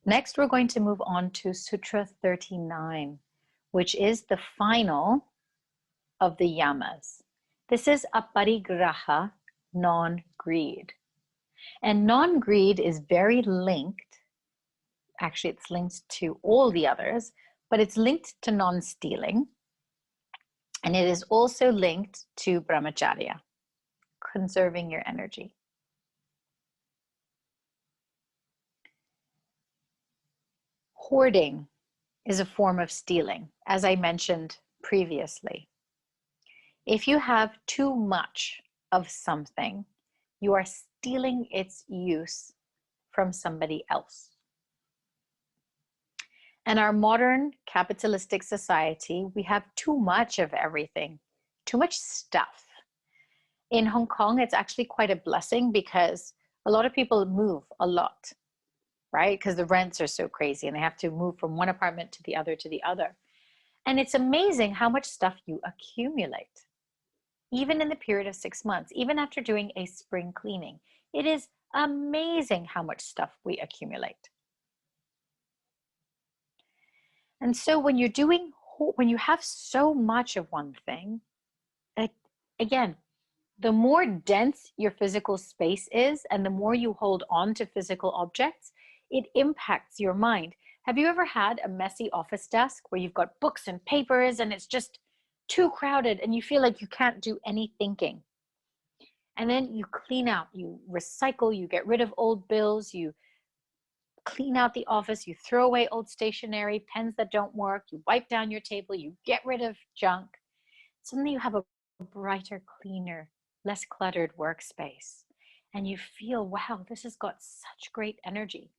Next, we're going to move on to Sutra 39, which is the final of the yamas. This is aparigraha, non-greed. And non-greed is very linked, actually it's linked to all the others, but it's linked to non-stealing. And it is also linked to brahmacharya, conserving your energy. Hoarding is a form of stealing, as I mentioned previously. If you have too much of something, you are stealing its use from somebody else. In our modern capitalistic society, we have too much of everything, too much stuff. In Hong Kong, it's actually quite a blessing because a lot of people move a lot, right? Because the rents are so crazy and they have to move from one apartment to the other to the other. And it's amazing how much stuff you accumulate, even in the period of 6 months, even after doing a spring cleaning. It is amazing how much stuff we accumulate. And so when you have so much of one thing, again, the more dense your physical space is and the more you hold on to physical objects, it impacts your mind. Have you ever had a messy office desk where you've got books and papers and it's just too crowded and you feel like you can't do any thinking? And then you clean out, you recycle, you get rid of old bills, you clean out the office, you throw away old stationery, pens that don't work, you wipe down your table, you get rid of junk. Suddenly you have a brighter, cleaner, less cluttered workspace. And you feel, wow, this has got such great energy.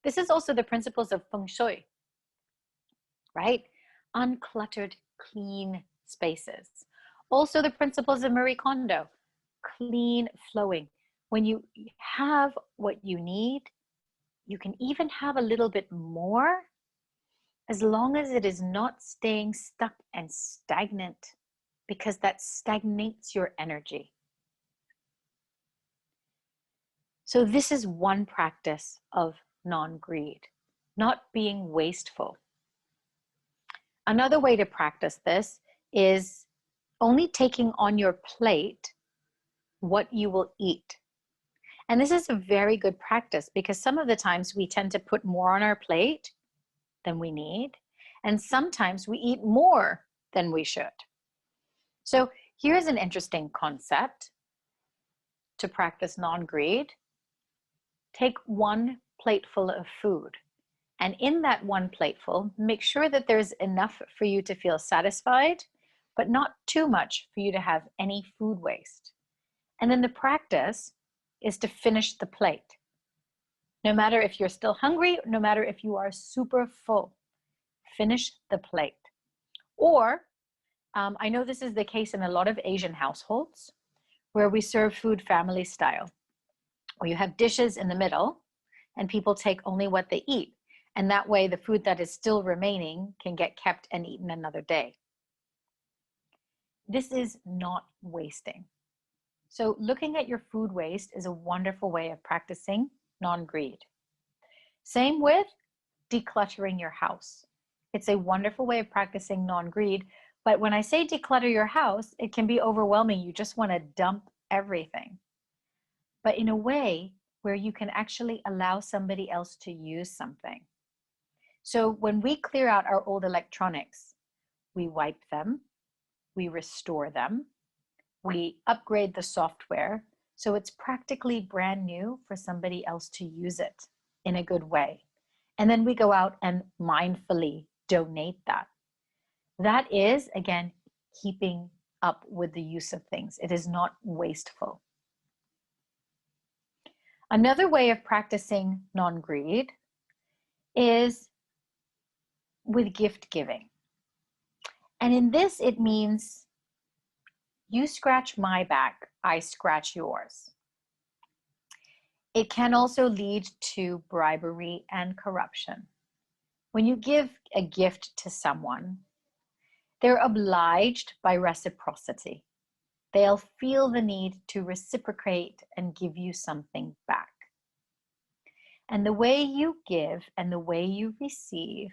This is also the principles of feng shui, right? Uncluttered, clean spaces. Also the principles of Marie Kondo, clean, flowing. When you have what you need, you can even have a little bit more as long as it is not staying stuck and stagnant, because that stagnates your energy. So this is one practice of non-greed, not being wasteful. Another way to practice this is only taking on your plate what you will eat. And this is a very good practice because some of the times we tend to put more on our plate than we need, and sometimes we eat more than we should. So here's an interesting concept to practice non-greed. Take one plateful of food, and in that one plateful, make sure that there's enough for you to feel satisfied, but not too much for you to have any food waste. And then the practice is to finish the plate. No matter if you're still hungry, no matter if you are super full, finish the plate. Or, I know this is the case in a lot of Asian households where we serve food family style, where you have dishes in the middle and people take only what they eat. And that way the food that is still remaining can get kept and eaten another day. This is not wasting. So looking at your food waste is a wonderful way of practicing non-greed. Same with decluttering your house. It's a wonderful way of practicing non-greed, but when I say declutter your house, it can be overwhelming. You just want to dump everything. But in a way where you can actually allow somebody else to use something. So when we clear out our old electronics, we wipe them, we restore them, we upgrade the software, so it's practically brand new for somebody else to use it in a good way. And then we go out and mindfully donate that. That is, again, keeping up with the use of things. It is not wasteful. Another way of practicing non-greed is with gift giving. And in this, it means you scratch my back, I scratch yours. It can also lead to bribery and corruption. When you give a gift to someone, they're obliged by reciprocity. They'll feel the need to reciprocate and give you something back. And the way you give and the way you receive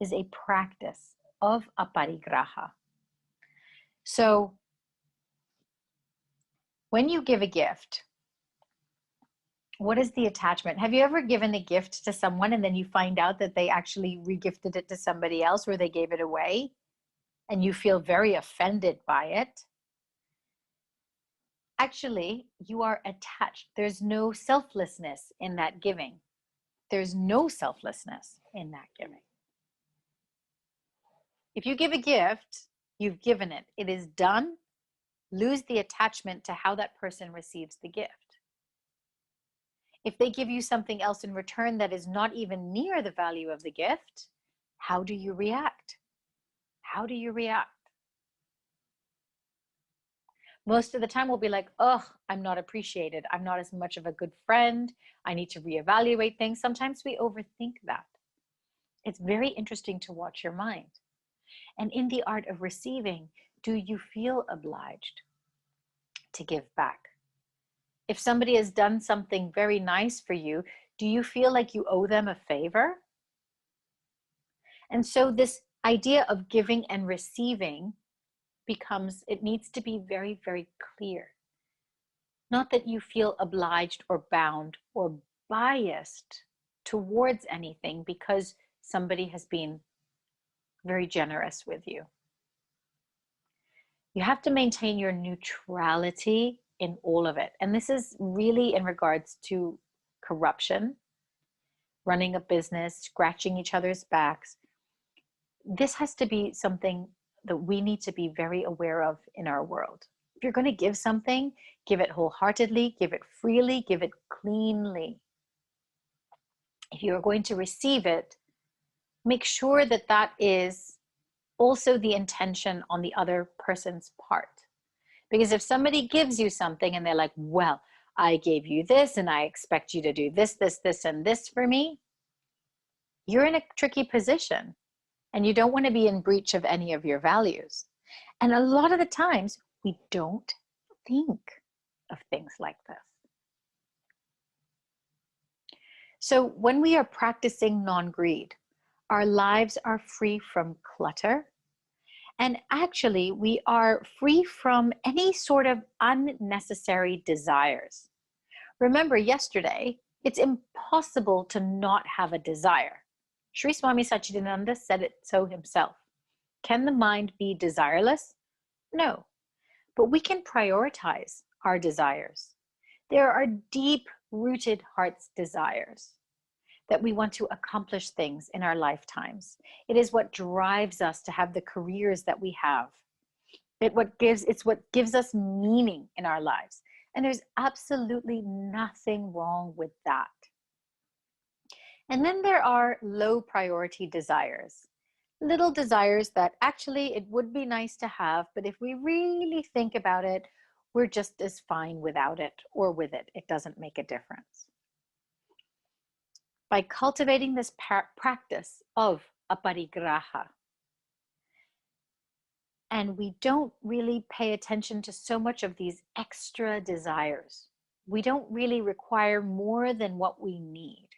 is a practice of aparigraha. So when you give a gift, what is the attachment? Have you ever given a gift to someone and then you find out that they actually regifted it to somebody else or they gave it away and you feel very offended by it? Actually, you are attached. There's no selflessness in that giving. There's no selflessness in that giving. If you give a gift, you've given it. It is done. Lose the attachment to how that person receives the gift. If they give you something else in return that is not even near the value of the gift, how do you react? How do you react? Most of the time we'll be like, oh, I'm not appreciated. I'm not as much of a good friend. I need to reevaluate things. Sometimes we overthink that. It's very interesting to watch your mind. And in the art of receiving, do you feel obliged to give back? If somebody has done something very nice for you, do you feel like you owe them a favor? And so this idea of giving and receiving it needs to be very, very clear. Not that you feel obliged or bound or biased towards anything because somebody has been very generous with you. You have to maintain your neutrality in all of it. And this is really in regards to corruption, running a business, scratching each other's backs. This has to be something that we need to be very aware of in our world. If you're going to give something, give it wholeheartedly, give it freely, give it cleanly. If you're going to receive it, make sure that that is also the intention on the other person's part. Because if somebody gives you something and they're like, well, I gave you this and I expect you to do this, this, this, and this for me, you're in a tricky position and you don't want to be in breach of any of your values. And a lot of the times we don't think of things like this. So when we are practicing non-greed, our lives are free from clutter. And actually, we are free from any sort of unnecessary desires. Remember yesterday, it's impossible to not have a desire. Sri Swami Satchidananda said it so himself. Can the mind be desireless? No, but we can prioritize our desires. There are deep-rooted heart's desires that we want to accomplish things in our lifetimes. It is what drives us to have the careers that we have. It's what gives us meaning in our lives. And there's absolutely nothing wrong with that. And then there are low priority desires. Little desires that actually it would be nice to have, but if we really think about it, we're just as fine without it or with it. It doesn't make a difference. By cultivating this practice of aparigraha, and we don't really pay attention to so much of these extra desires. We don't really require more than what we need.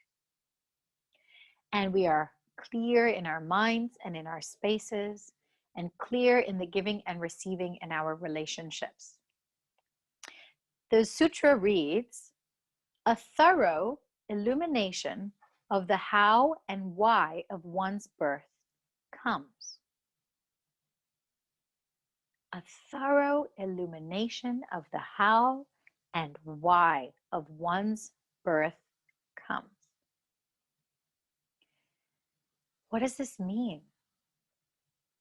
And we are clear in our minds and in our spaces, and clear in the giving and receiving in our relationships. The sutra reads, a thorough illumination of the how and why of one's birth comes. A thorough illumination of the how and why of one's birth comes. What does this mean?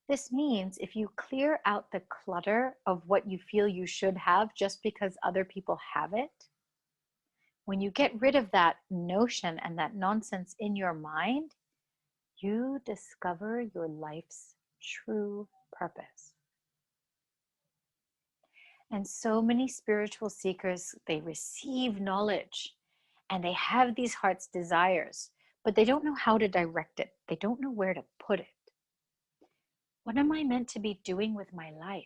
This means if you clear out the clutter of what you feel you should have just because other people have it, when you get rid of that notion and that nonsense in your mind, you discover your life's true purpose. And so many spiritual seekers, they receive knowledge and they have these heart's desires, but they don't know how to direct it. They don't know where to put it. What am I meant to be doing with my life?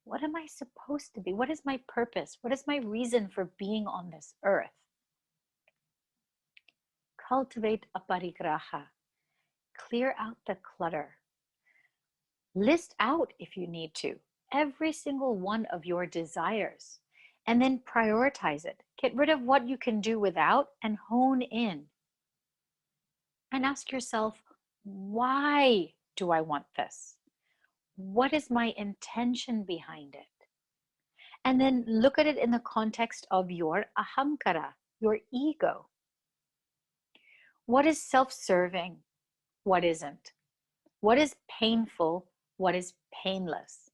What am I supposed to be? What is my purpose? What is my reason for being on this earth? cultivate aparigraha. Clear out the clutter. List out, if you need to, every single one of your desires, and then prioritize it. Get rid of what you can do without and hone in. And ask yourself, why do I want this? What is my intention behind it? And then look at it in the context of your ahamkara, your ego. What is self-serving? What isn't? What is painful? What is painless?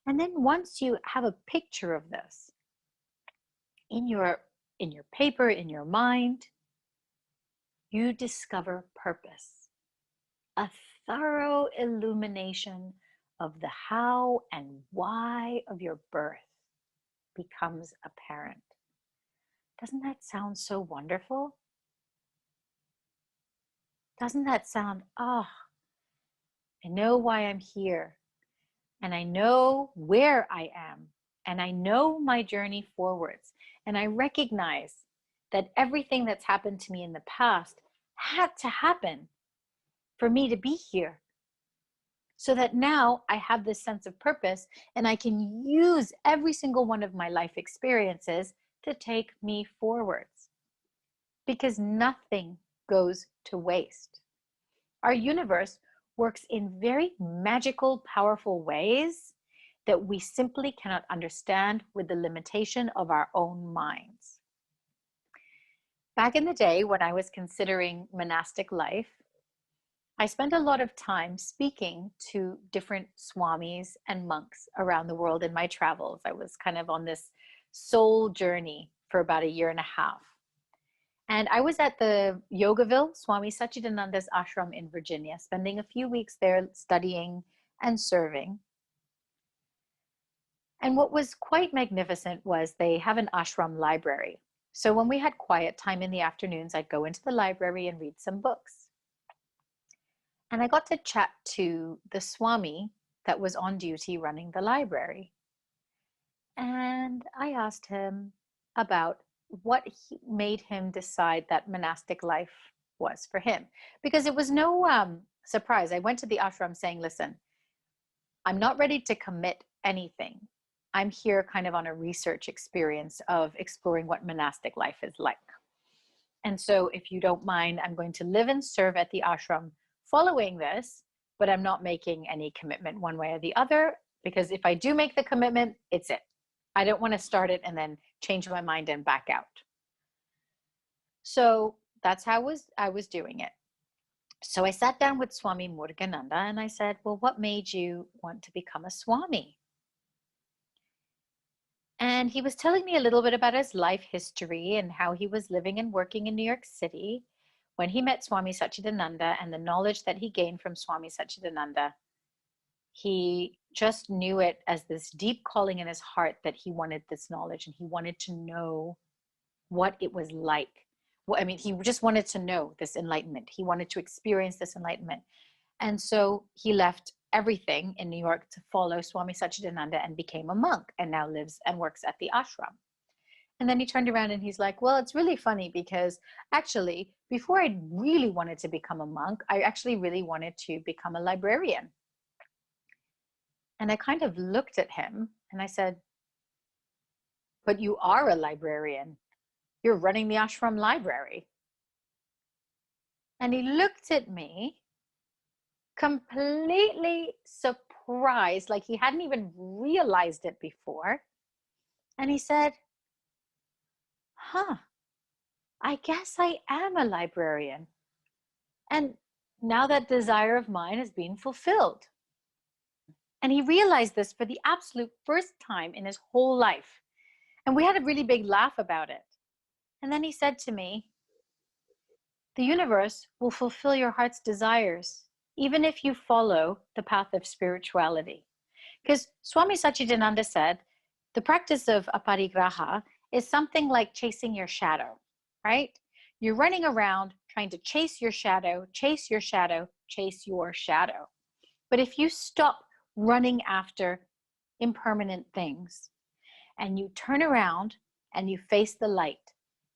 And then once you have a picture of this in your paper, in your mind, you discover purpose, a thorough illumination of the how and why of your birth becomes apparent. Doesn't that sound so wonderful? Doesn't that sound, I know why I'm here, and I know where I am, and I know my journey forwards, and I recognize that everything that's happened to me in the past had to happen for me to be here, so that now I have this sense of purpose, and I can use every single one of my life experiences to take me forwards, because nothing goes to waste. Our universe works in very magical, powerful ways that we simply cannot understand with the limitation of our own minds. Back in the day, when I was considering monastic life, I spent a lot of time speaking to different swamis and monks around the world in my travels. I was kind of on this soul journey for about 1.5 years. And I was at the Yogaville, Swami Satchidananda's ashram in Virginia, spending a few weeks there studying and serving. And what was quite magnificent was they have an ashram library. So when we had quiet time in the afternoons, I'd go into the library and read some books. And I got to chat to the Swami that was on duty running the library. And I asked him about what made him decide that monastic life was for him. Because it was no surprise. I went to the ashram saying, listen, I'm not ready to commit anything. I'm here kind of on a research experience of exploring what monastic life is like. And so if you don't mind, I'm going to live and serve at the ashram following this, but I'm not making any commitment one way or the other, because if I do make the commitment, it's it. I don't want to start it and then change my mind and back out. So that's how I was doing it. So I sat down with Swami Murugananda and I said, well, what made you want to become a Swami? And he was telling me a little bit about his life history and how he was living and working in New York City when he met Swami Satchidananda, and the knowledge that he gained from Swami Satchidananda. He just knew it as this deep calling in his heart that he wanted this knowledge and he wanted to know what it was like. Well, I mean, he just wanted to know this enlightenment. He wanted to experience this enlightenment. And so he left everything in New York to follow Swami Satchidananda and became a monk, and now lives and works at the ashram. And then he turned around and he's like, well, it's really funny because actually, before I really wanted to become a monk, I actually really wanted to become a librarian. And I kind of looked at him and I said, but you are a librarian. You're running the ashram library. And he looked at me completely surprised, like he hadn't even realized it before. And he said, I guess I am a librarian. And now that desire of mine has been fulfilled. And he realized this for the absolute first time in his whole life. And we had a really big laugh about it. And then he said to me, the universe will fulfill your heart's desires, even if you follow the path of spirituality. Because Swami Satchidananda said, the practice of aparigraha is something like chasing your shadow, right? You're running around trying to chase your shadow, chase your shadow, chase your shadow. But if you stop running after impermanent things and you turn around and you face the light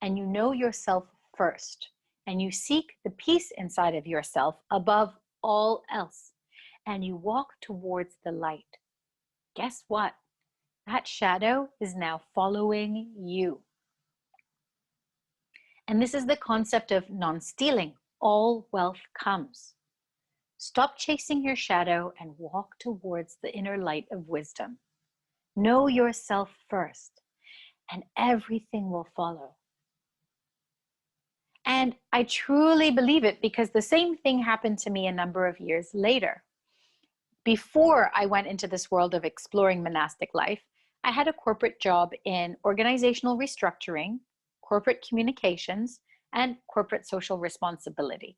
and you know yourself first and you seek the peace inside of yourself above all else, and you walk towards the light, guess what? That shadow is now following you. And this is the concept of non-stealing. All wealth comes. Stop chasing your shadow and walk towards the inner light of wisdom. Know yourself first, and everything will follow. And I truly believe it, because the same thing happened to me a number of years later. Before I went into this world of exploring monastic life, I had a corporate job in organizational restructuring, corporate communications, and corporate social responsibility.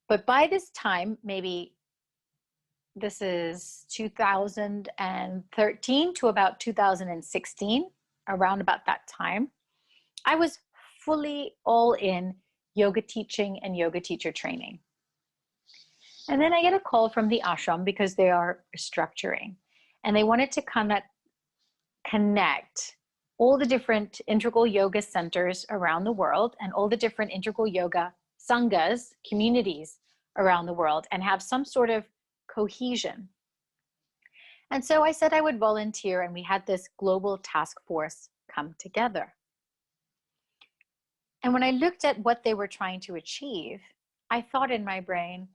But by this time, maybe this is 2013 to about 2016, around about that time, I was fully all in yoga teaching and yoga teacher training. And then I get a call from the ashram because they are restructuring, and they wanted to connect all the different integral yoga centers around the world and all the different integral yoga sanghas, communities around the world, and have some sort of cohesion. And so I said I would volunteer, and we had this global task force come together. And when I looked at what they were trying to achieve, I thought in my brain,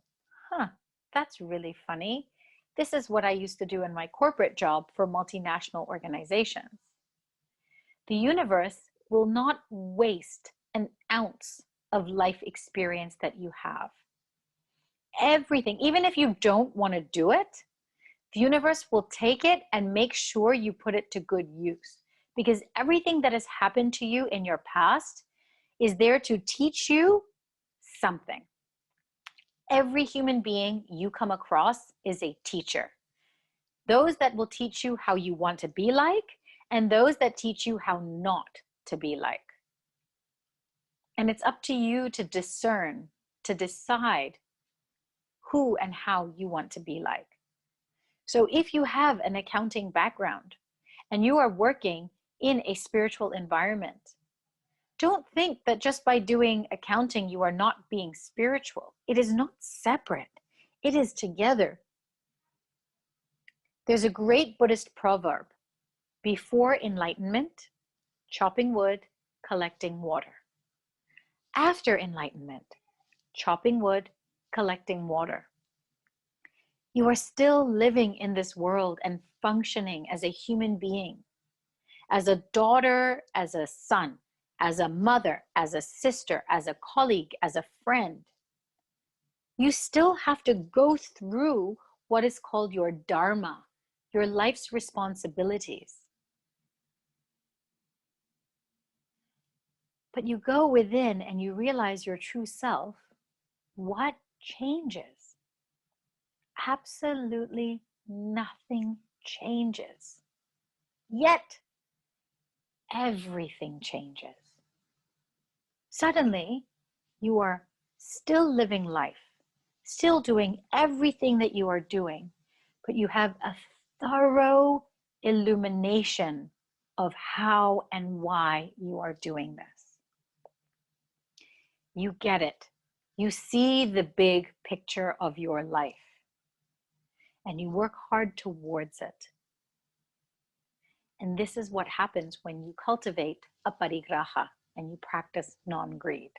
that's really funny. This is what I used to do in my corporate job for multinational organizations. The universe will not waste an ounce of life experience that you have. Everything, even if you don't want to do it, the universe will take it and make sure you put it to good use. Because everything that has happened to you in your past is there to teach you something. Every human being you come across is a teacher. Those that will teach you how you want to be like, and those that teach you how not to be like. And it's up to you to discern, to decide who and how you want to be like. So if you have an accounting background and you are working in a spiritual environment, don't think that just by doing accounting you are not being spiritual. It is not separate. It is together. There's a great Buddhist proverb: before enlightenment, chopping wood, collecting water. After enlightenment, chopping wood, collecting water. You are still living in this world and functioning as a human being, as a daughter, as a son, as a mother, as a sister, as a colleague, as a friend. You still have to go through what is called your dharma, your life's responsibilities. But you go within and you realize your true self. What changes? Absolutely nothing changes. Yet, everything changes. Suddenly, you are still living life, still doing everything that you are doing, but you have a thorough illumination of how and why you are doing this. You get it. You see the big picture of your life, and you work hard towards it. And this is what happens when you cultivate a parigraha and you practice non-greed.